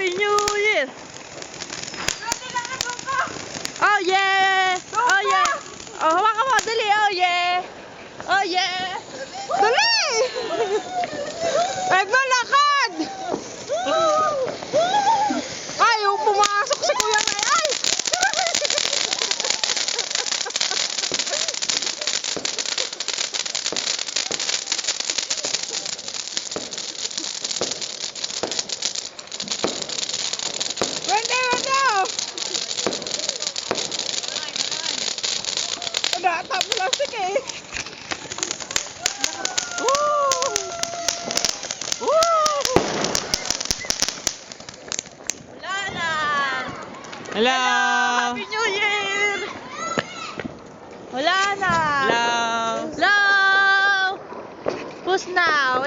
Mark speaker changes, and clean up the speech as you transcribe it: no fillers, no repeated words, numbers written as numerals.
Speaker 1: Happy New Year! Oh yeah! Oh yeah! Oh, hawakan mo, dali! Oh yeah! Oh yeah!
Speaker 2: Dali! Edna, lakad! Ay, yung pumasok si Kuya May. Ay! Wende! Natap plastic eh. Woo! Woo!
Speaker 1: Wala na!
Speaker 2: Hello!
Speaker 1: Happy New Year! Wala na!
Speaker 2: Hello!
Speaker 1: Hello! Who's now?